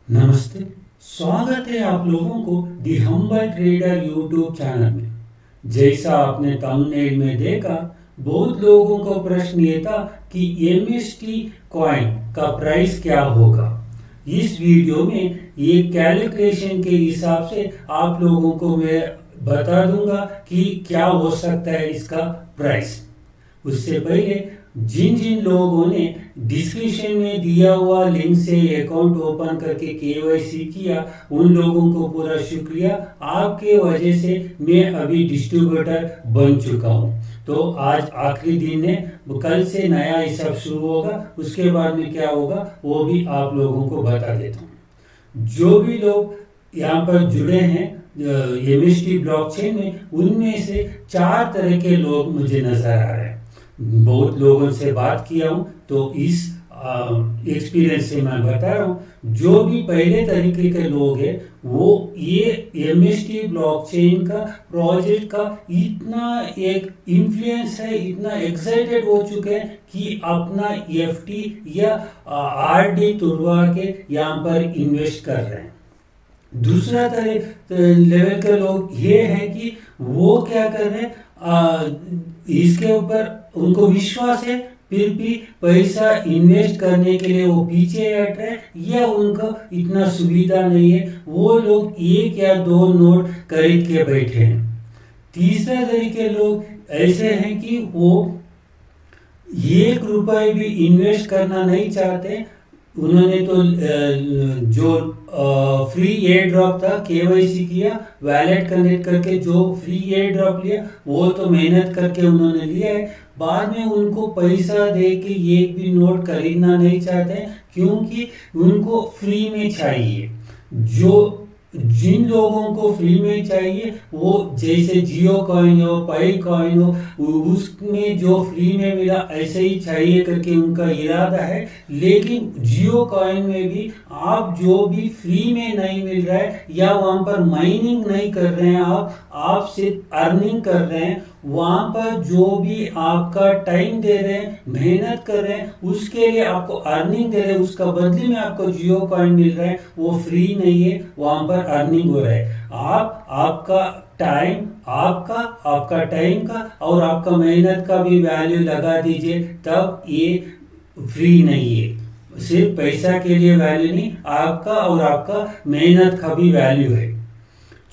नमस्ते। स्वागत है आप लोगों को दी हम्बल ट्रेडर यूट्यूब चैनल में। जैसा आपने थंबनेल में देखा, बहुत लोगों को प्रश्न ये था कि एमएसटी कॉइन का प्राइस क्या होगा। इस वीडियो में ये कैलकुलेशन के हिसाब से आप लोगों को मैं बता दूंगा कि क्या हो सकता है इसका प्राइस। उससे पहले जिन जिन लोगों ने डिस्क्रिप्शन में दिया हुआ लिंक से अकाउंट ओपन करके केवाईसी किया, उन लोगों को पूरा शुक्रिया। आपके वजह से मैं अभी डिस्ट्रीब्यूटर बन चुका हूँ। तो आज आखिरी दिन है, कल से नया हिसाब शुरू होगा। उसके बाद में क्या होगा वो भी आप लोगों को बता देता हूँ। जो भी लोग यहाँ पर जुड़े हैं एमएसटी ब्लॉकचेन में, उनमें से 4 तरह के लोग मुझे नजर आ रहे हैं। बहुत लोगों से बात किया हूँ तो इस एक्सपीरियंस से मैं बता रहा हूँ। जो भी पहले तरीके के लोग हैं वो ये एमएसटी ब्लॉकचेन का प्रोजेक्ट का इतना एक इन्फ्लुएंस है, इतना एक्साइटेड हो चुके हैं कि अपना एफटी या आरडी तुड़वा के यहाँ पर इन्वेस्ट कर रहे हैं। दूसरा तरह लेवल के लोग ये हैं कि वो क्या कर रहे हैं, इसके ऊपर उनको विश्वास है फिर भी पैसा इन्वेस्ट करने के लिए वो पीछे हट रहे हैं या उनको इतना सुविधा नहीं है, वो लोग 1 या 2 नोट खरीद के बैठे हैं। तीसरा तरीके लोग ऐसे हैं कि वो 1 रुपए भी इन्वेस्ट करना नहीं चाहते। उन्होंने तो जो फ्री एयर ड्रॉप था, केवाईसी किया, वैलेट कनेक्ट करके जो फ्री एयर ड्रॉप लिया वो तो मेहनत करके उन्होंने लिया है। बाद में उनको पैसा दे के एक भी नोट खरीदना नहीं चाहते क्योंकि उनको फ्री में चाहिए। जो जिन लोगों को फ्री में चाहिए वो जैसे जियो कॉइन हो, पाई कॉइन हो, उसमें जो फ्री में मिला ऐसे ही चाहिए करके उनका इरादा है। लेकिन जियो कॉइन में भी आप जो भी फ्री में नहीं मिल रहा है या वहां पर माइनिंग नहीं कर रहे हैं, आप सिर्फ अर्निंग कर रहे हैं, वहां पर जो भी आपका टाइम दे रहे हैं, मेहनत कर रहे हैं, उसके लिए आपको अर्निंग दे रहे हैं, उसका बदले में आपको जियो कॉइन मिल रहा है, वो फ्री नहीं है, वहां पर अर्निंग हो रहा है। आपका टाइम, आपका टाइम का और आपका मेहनत का भी वैल्यू लगा दीजिए, तब ये फ्री नहीं है। सिर्फ पैसा के लिए वैल्यू नहीं, आपका और आपका मेहनत का भी वैल्यू है।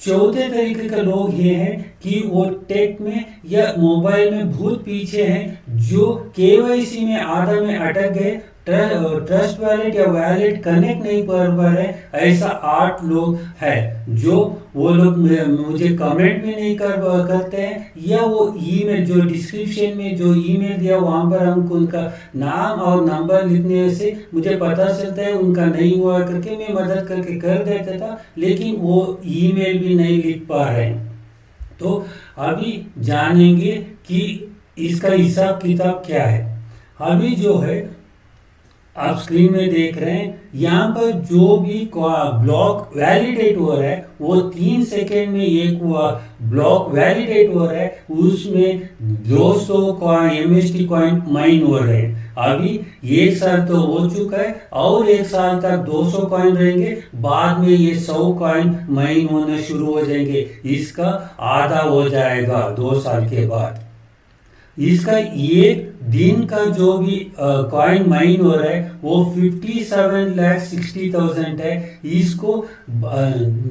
चौथे तरीके के लोग ये हैं कि वो टेक में या मोबाइल में बहुत पीछे हैं, जो केवाईसी में आधा में अटक गए, ट्रस्ट वैलेट या वैलेट कनेक्ट नहीं कर पा रहे। ऐसा 8 लोग हैं जो वो लोग मुझे कमेंट भी नहीं करते हैं या वो ईमेल जो डिस्क्रिप्शन में जो ईमेल दिया वहां पर हमको उनका नाम और नंबर लिखने से मुझे पता चलता है उनका नहीं हुआ करके मैं मदद करके कर देता था, लेकिन वो ईमेल भी नहीं लिख पा रहे हैं। तो अभी जानेंगे कि इसका हिसाब किताब क्या है। अभी जो है आप स्क्रीन में देख रहे हैं, यहाँ पर जो भी ब्लॉक वैलिडेट हो रहा है वो 3 सेकेंड में एक हुआ ब्लॉक वैलिडेट हो रहा है, उसमें 200 एमएसटी कॉइन माइन हो रहे हैं। अभी 1 साल तो हो चुका है और 1 साल तक 200 कॉइन रहेंगे, बाद में ये 100 कॉइन माइन होना शुरू हो जाएंगे। इसका आधा हो जाएगा 2 साल के बाद। इसका एक दिन का जो भी कॉइन माइन हो रहा है वो 57,60,000 है। इसको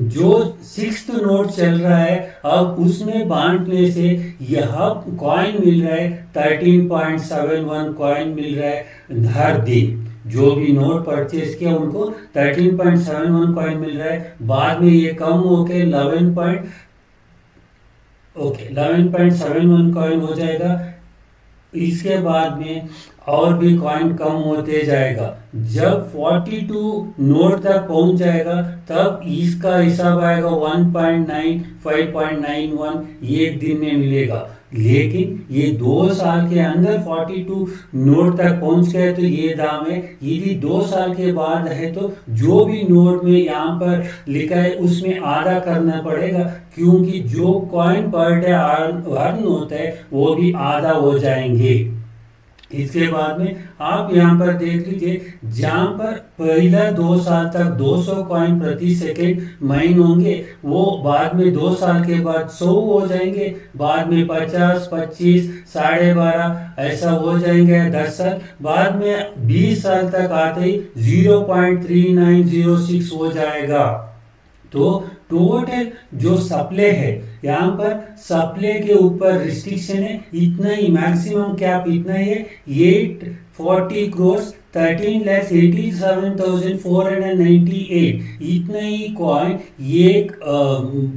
जो 6th नोट चल रहा है अब उसमें बांटने से यह कॉइन मिल रहा है 13.71 कॉइन मिल रहा है हर दिन। जो भी नोट परचेज किया उनको 13.71 कॉइन मिल रहा है। बाद में ये कम होके 11.71 कॉइन हो जाएगा। इसके बाद में और भी कॉइन कम होते जाएगा। जब 42 नोट तक पहुंच जाएगा तब इसका हिसाब आएगा 1.95.91 एक दिन में मिलेगा। लेकिन ये 2 साल के अंदर 42 नोट तक पहुंच गए तो ये दाम है। यदि 2 साल के बाद है तो जो भी नोट में यहाँ पर लिखा है उसमें आधा करना पड़ेगा, क्योंकि जो कॉइन पर डे अर्न होता है वो भी आधा हो जाएंगे। इसके बाद में आप यहाँ पर देख लीजिए, जहाँ पर पहला 2 साल तक 200 कॉइन प्रति सेकेंड माइन होंगे, वो बाद में 2 साल के बाद 100 हो जाएंगे, बाद में 50, 25, 12.5 ऐसा हो जाएंगे 10 साल बाद में। 20 साल तक आते ही 0.3906 हो जाएगा। तो टोटल जो सप्लाई है, यहाँ पर सप्लाई के ऊपर रिस्ट्रिक्शन है, इतना ही मैक्सिमम कैप इतना ही है, 840 करोड़ 13,87,498 इतना ही कॉइन एक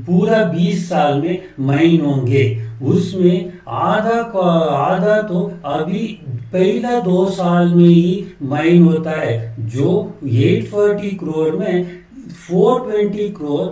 पूरा 20 साल में माइन होंगे। उसमें आधा तो अभी पहला 2 साल में ही माइन होता है, जो 840 करोड़ में 420 करोड़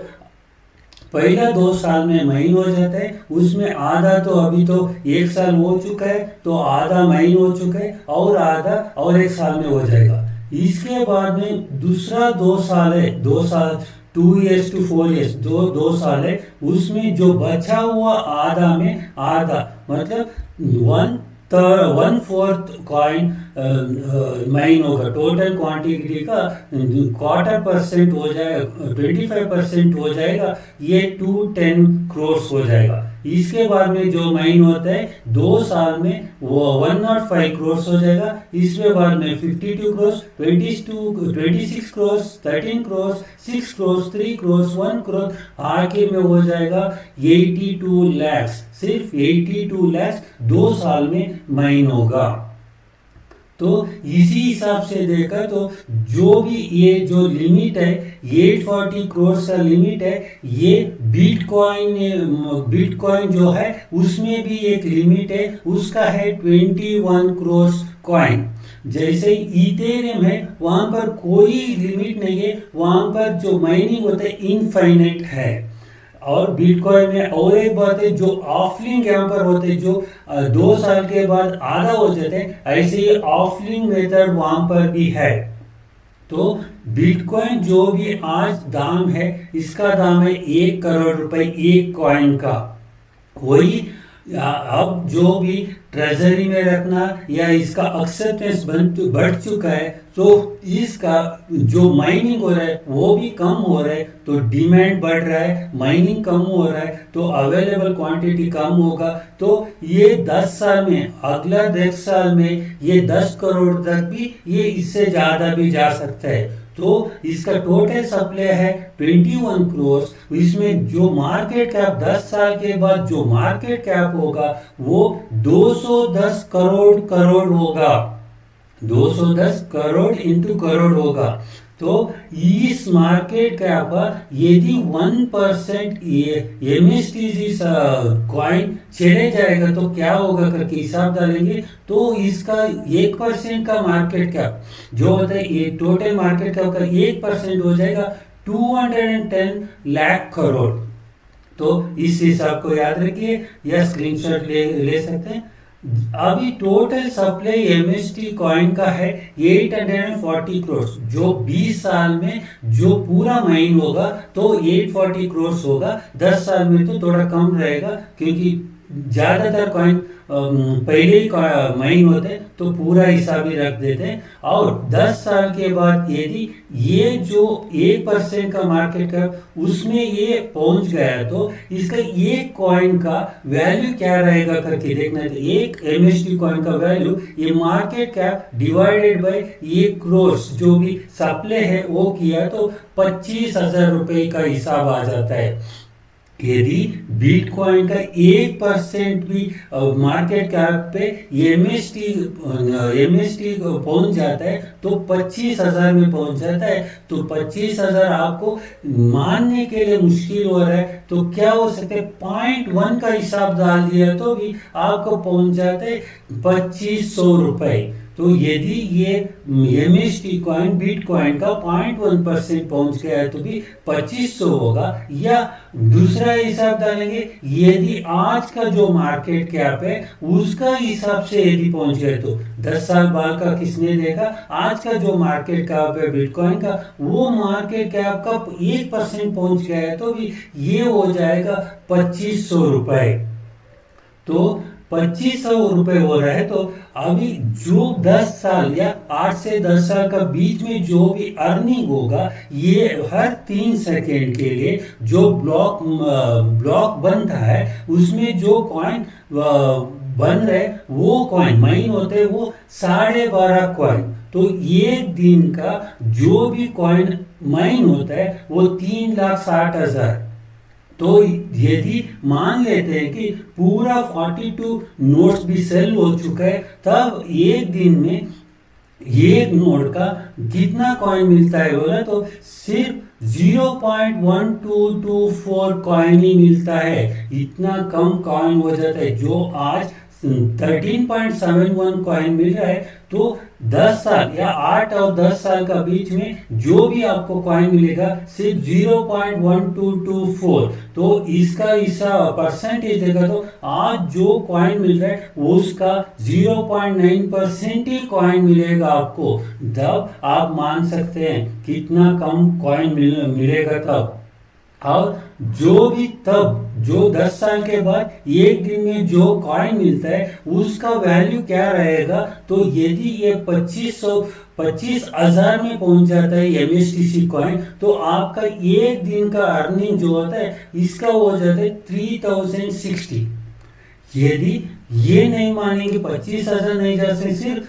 पहला 2 साल में माइन हो जाता है। उसमें आधा तो अभी तो 1 साल हो चुका है, तो आधा माइन हो चुका है, और आधा और 1 साल में हो जाएगा। इसके बाद में दूसरा 2 साल है, 2 साल 2 years to 4 years 2 साल है, उसमें जो बचा हुआ आधा में आधा मतलब 1/4 कॉइन माइन होगा। टोटल क्वांटिटी का 25% हो जाएगा, 25% हो जाएगा, ये 210 करोड़ हो जाएगा। इसके बाद में जो माइन होता है 2 साल में वो 105 करोड़ हो जाएगा। इसके बाद में 52 करोड़, 26 करोड़, 13 करोड़, 6 करोड़, 3 करोड़, 1 करोड़, आखिर में हो जाएगा 82 लाख। सिर्फ 82 लाख 2 साल में माइन होगा। तो इसी हिसाब से देखा तो जो भी ये जो लिमिट है 840 करोड़ का लिमिट है, ये बिटकॉइन जो है उसमें भी एक लिमिट है, उसका है 21 करोड़ कॉइन। जैसे इथेरियम है, वहां पर कोई लिमिट नहीं है, वहां पर जो माइनिंग होता है इनफाइनाइट है। और बिटकॉइन में और एक बात है, जो ऑफलिंग यहाँ पर होते हैं, जो 2 साल के बाद आधा हो जाते हैं, ऐसे ही ऑफलिंग मेथड वहां पर भी है। तो बिटकॉइन जो भी आज दाम है, इसका दाम है 1 करोड़ रुपए एक कॉइन का। वही अब जो भी ट्रेजरी में रखना या इसका एक्सेप्टेंस बढ़ चुका है, तो इसका जो माइनिंग हो रहा है वो भी कम हो रहा है, तो डिमांड बढ़ रहा है, माइनिंग कम हो रहा है, तो अवेलेबल क्वांटिटी कम होगा। तो ये 10 साल में, अगला 10 साल में ये 10 करोड़ तक भी, ये इससे ज्यादा भी जा सकता है। तो इसका टोटल सप्लाई है 21 करोड़। इसमें जो मार्केट कैप 10 साल के बाद जो मार्केट कैप होगा वो 210 करोड़ होगा। 210 करोड़ इंटू करोड़ होगा। तो इस मार्केट कैप पर यदि 1% एमएसटीजी कॉइन चले जाएगा तो क्या होगा करके हिसाब डालेंगे, तो इसका 1% का मार्केट कैप जो होता है, ये टोटल मार्केट कैप का 1% हो जाएगा 210 लाख करोड़। तो इस हिसाब को याद रखिए या स्क्रीनशॉट ले सकते हैं। अभी टोटल सप्लाई एमएसटी कॉइन का है 840 करोड़, जो 20 साल में जो पूरा माइन होगा तो 840 करोड़ होगा। 10 साल में तो थोड़ा कम रहेगा, क्योंकि ज्यादातर कॉइन पहले ही माइन होते हैं, तो पूरा हिसाब ही रख देते हैं। और 10 साल के बाद यदि ये जो 1% का मार्केट कैप उसमें ये पहुंच गया, तो इसका एक कॉइन का वैल्यू क्या रहेगा करके देखना है। एक एमएसटी कॉइन का वैल्यू ये market cap divided by 1 crore जो भी सप्लाई है वो किया, तो 25,000 रुपए का हिसाब आ जाता है। यदि बिटकॉइन का 1% भी मार्केट कैप पे एमएसटी पहुंच जाता है तो 25,000 में पहुंच जाता है। तो 25,000 आपको मानने के लिए मुश्किल हो रहा है, तो क्या हो सकता है 0.1 का हिसाब डाल दिया तो भी आपको पहुंच जाता है 2500 रुपए। तो यदि ये एमएसटी कॉइन बिटकॉइन का 0.1% पहुंच गया है तो भी 2500 होगा। या दूसरा हिसाब डालेंगे, यदि आज का जो मार्केट कैप है उसका हिसाब से यदि पहुंच गए, तो 10 साल बाद का किसने देखा, आज का जो मार्केट कैप है बिटकॉइन का, वो मार्केट कैप का 1% पहुंच गया है तो भी ये हो जाएगा 2500 रुपए। तो ₹2500 हो रहा है, तो अभी जो 10 साल या 8 से 10 साल का बीच में जो भी अर्निंग होगा, ये हर 3 सेकेंड के लिए जो ब्लॉक बनता है, उसमें जो कॉइन बन रहे वो कॉइन माइन होते हैं, वो 12.5 कॉइन। तो एक दिन का जो भी कॉइन माइन होता है वो 3,60,000। तो यदि मान लेते हैं कि पूरा 42 नोट्स भी सेल हो चुका है, तब एक दिन में एक नोट का कितना कॉइन मिलता है बोला तो सिर्फ 0.1224 कॉइन ही मिलता है। इतना कम कॉइन हो जाता है। जो आज 13.71 कॉइन मिल रहा है, तो 10 साल या 8 और 10 साल का बीच में जो भी आपको कॉइन मिलेगा सिर्फ 0.1224। तो इसका परसेंटेज देखा तो आज जो कॉइन मिल रहा है उसका 0.9% ही कॉइन मिलेगा आपको। तब आप मान सकते हैं कितना कम कॉइन मिलेगा तब। और जो 10 साल के बाद एक दिन में जो कॉइन मिलता है उसका वैल्यू क्या रहेगा, तो यदि ये 25,000 में पहुंच जाता है MSTC कॉइन, तो आपका एक दिन का अर्निंग जो होता है इसका हो जाता है 3060। यदि ये नहीं मानेंगे 25,000 नहीं जा सकते, सिर्फ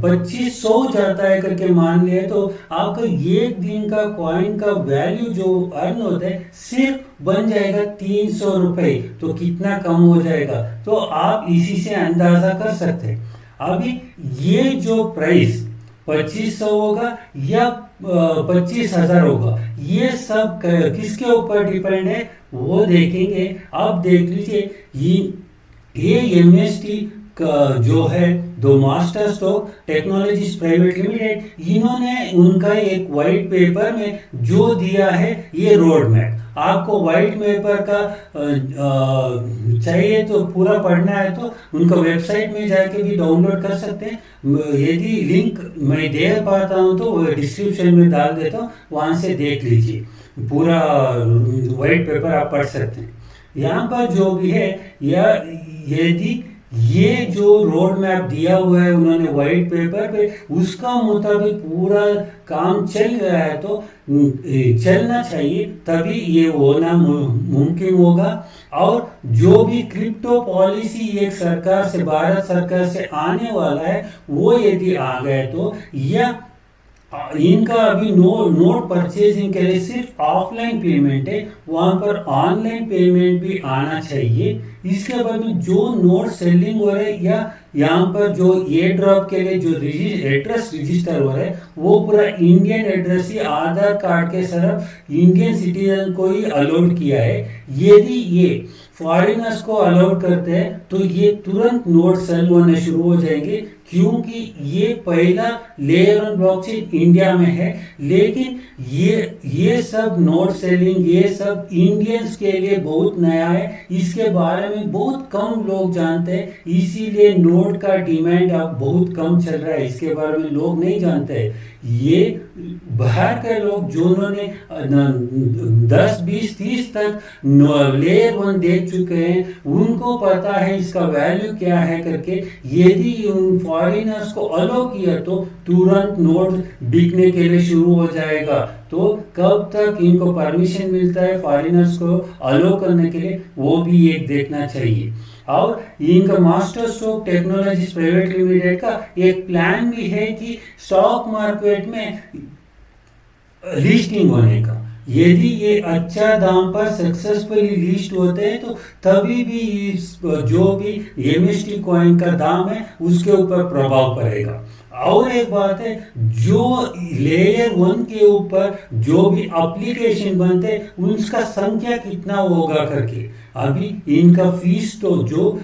2500 जाता है करके मान लिया, तो आपका एक दिन का कॉइन का वैल्यू जो अर्न होता है सिर्फ बन जाएगा 300 रुपए। तो कितना कम हो जाएगा, तो आप इसी से अंदाजा कर सकते हैं। अभी ये जो प्राइस 2500 होगा या 25,000 होगा, ये सब किसके ऊपर डिपेंड है वो देखेंगे। अब देख लीजिए ये MST का जो है दो master stroke technologies private limited, इन्होंने उनका एक वाइट पेपर में जो दिया है ये रोड मैप। आपको वाइट पेपर का चाहिए तो पूरा पढ़ना है तो उनका वेबसाइट में जाके भी डाउनलोड कर सकते हैं। यदि लिंक मैं दे पाता हूँ तो डिस्क्रिप्शन में डाल देता हूँ, वहाँ से देख लीजिए, पूरा वाइट पेपर आप पढ़ सकते हैं। यहाँ पर जो भी है यदि ये जो रोड मैप दिया हुआ है उन्होंने वाइट पेपर पे, उसका मुताबिक पूरा काम चल रहा है तो चलना चाहिए, तभी ये होना मुमकिन होगा। और जो भी क्रिप्टो पॉलिसी एक सरकार से, भारत सरकार से आने वाला है, वो यदि आ गए तो यह इनका अभी नोट परचेजिंग के लिए सिर्फ ऑफलाइन पेमेंट है, वहां पर ऑनलाइन पेमेंट भी आना चाहिए। इसके बाद में जो नोट सेलिंग हो रहा है या यहाँ पर जो एयर ड्रॉप के लिए जो एड्रेस रजिस्टर हो रहा है वो पूरा इंडियन एड्रेस ही आधार कार्ड के सिर्फ इंडियन सिटीजन को ही अलाउड किया है। यदि ये फॉरेनर्स को अलाउड करते हैं तो ये तुरंत नोट सेल होने शुरू हो जाएंगे, क्योंकि ये पहला लेयर ऑन ब्लॉकचेन इंडिया में है। लेकिन ये सब नोट सेलिंग ये सब इंडियंस के लिए बहुत नया है, इसके बारे में बहुत कम लोग जानते हैं, इसीलिए नोट का डिमांड अब बहुत कम चल रहा है, इसके बारे में लोग नहीं जानते। ये बाहर के लोग जिन्होंने 10, 20, 30 तक लेयर 1 देख चुके हैं, उनको पता है इसका वैल्यू क्या है करके। यदि उन फॉरेनर्स को अलाउ किया तो तुरंत नोट बिकने के लिए शुरू हो जाएगा। तो कब तक इनको परमिशन मिलता है फॉरेनर्स को अलाउ करने के लिए, वो भी एक देखना चाहिए। और इनका master stroke technologies private limited का एक प्लान भी है कि स्टॉक मार्केट में लिस्टिंग होने का। यदि ये अच्छा दाम पर सक्सेसफुली लिस्ट होते हैं तो तभी भी इस जो भी MST कॉइन का दाम है उसके ऊपर प्रभाव पड़ेगा। और एक बात है, जो लेयर 1 के ऊपर जो भी एप्लीकेशन बनते हैं उनका संख्या कितना होगा करके। अभी इनका फीस तो जो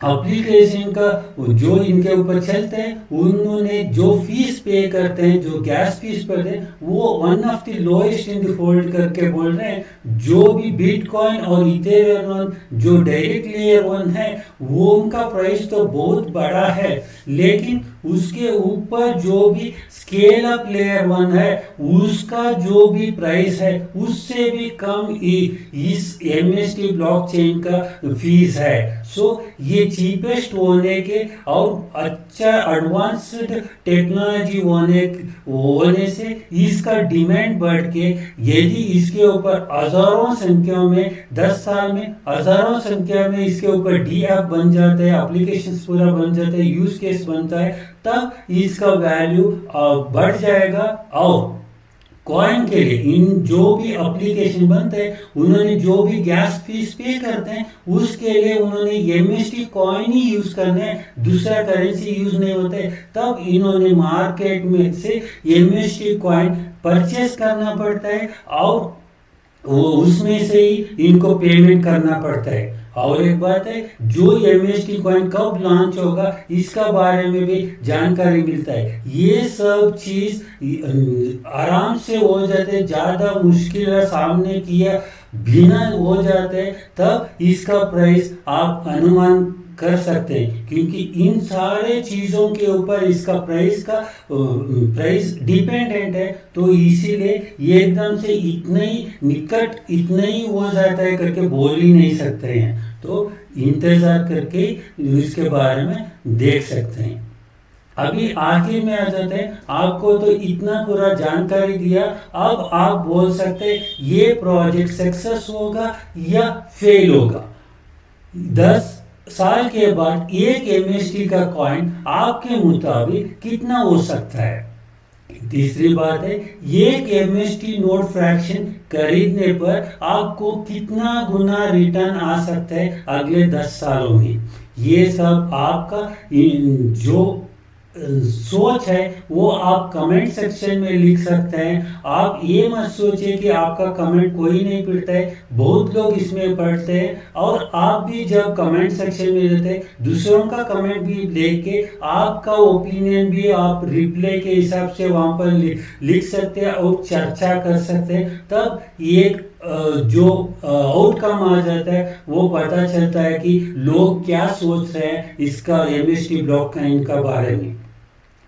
एप्लीकेशन का जो इनके ऊपर चलते हैं उन्होंने जो फीस पे करते हैं, जो गैस फीस पर है, वो one of the lowest in the world करके बोल रहे हैं। जो भी बिटकॉइन और इथेरियम जो डायरेक्ट लेयर 1 है वो उनका प्राइस तो बहुत बड़ा है, लेकिन उसके ऊपर जो भी स्केल अप लेयर 1 है उसका जो भी प्राइस है उससे भी कम इस MST ब्लॉकचेन का फीस है। सो ये चीपेस्ट होने के और अच्छा एडवांस्ड टेक्नोलॉजी होने से इसका डिमांड बढ़ के यदि इसके ऊपर हजारों संख्या में 10 साल में हजारों संख्या में इसके ऊपर डी ऐप बन जाते हैं, एप्लीकेशंस पूरा बन जाते हैं, यूज केस बनता है, तब इसका वैल्यू बढ़ जाएगा। और कॉइन के लिए इन जो भी एप्लीकेशन बनते हैं उन्होंने जो भी गैस फीस पे करते हैं उसके लिए उन्होंने MST कॉइन ही यूज करने हैं, दूसरा करेंसी यूज नहीं होते। तब इन्होंने मार्केट में से MST कॉइन परचेस करना पड़ता है और वो उसमें से ही इनको पेमेंट करना पड़ता है। और एक बात है, जो MST कॉइन कब लॉन्च होगा इसका बारे में भी जानकारी मिलता है। ये सब चीज आराम से हो जाते, ज्यादा मुश्किल सामने किया बिना हो जाते, तब इसका प्राइस आप अनुमान कर सकते हैं, क्योंकि इन सारे चीजों के ऊपर इसका प्राइस डिपेंडेंट है। तो इसीलिए ये एकदम से इतना ही निकट इतना ही हो जाता है करके बोल ही नहीं सकते हैं। तो इंतजार करके इसके बारे में देख सकते हैं। अभी आखिर में आ जाते हैं, आपको तो इतना पूरा जानकारी दिया, अब आप बोल सकते हैं ये प्रोजेक्ट सक्सेस होगा या फेल होगा। 10 साल के बाद एक MST का कॉइन आपके मुताबिक कितना हो सकता है। तीसरी बात है, एक MST नोट फ्रैक्शन खरीदने पर आपको कितना गुना रिटर्न आ सकता है अगले 10 सालों में। ये सब आपका जो सोच है वो आप कमेंट सेक्शन में लिख सकते हैं। आप ये मत सोचिए कि आपका कमेंट कोई नहीं पढ़ता है, बहुत लोग इसमें पढ़ते हैं। और आप भी जब कमेंट सेक्शन में रहते हैं दूसरों का कमेंट भी देख के आपका ओपिनियन भी आप रिप्लाई के हिसाब से वहां पर लिख सकते हैं और चर्चा कर सकते हैं। तब एक जो आउटकम आ जाता है वो पता चलता है कि लोग क्या सोच रहे हैं इसका MST ब्लॉकचेन का बारे में।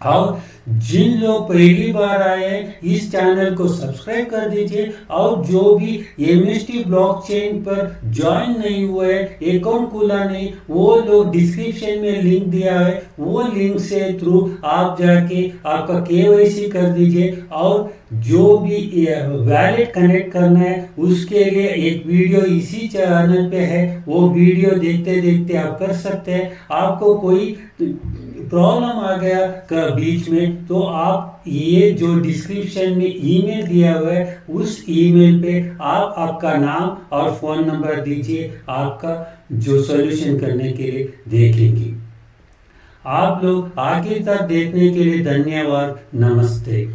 और जिन लोग पहली बार आए हैं इस चैनल को सब्सक्राइब कर दीजिए, और जो भी MST ब्लॉकचेन पर ज्वाइन नहीं हुए, अकाउंट खुला नहीं, वो लोग डिस्क्रिप्शन में लिंक दिया है, वो लिंक से थ्रू आप जाके आपका KYC कर दीजिए। और जो भी वैलेट कनेक्ट करना है उसके लिए एक वीडियो इसी चैनल पे है, वो वीडियो देखते देखते आप कर सकते हैं। आपको कोई प्रॉब्लम आ गया बीच में तो आप ये जो डिस्क्रिप्शन में ईमेल दिया हुआ है उस ईमेल पे आप आपका नाम और फोन नंबर दीजिए, आपका जो सॉल्यूशन करने के लिए देखेंगे। आप लोग आखिर तक देखने के लिए धन्यवाद। नमस्ते।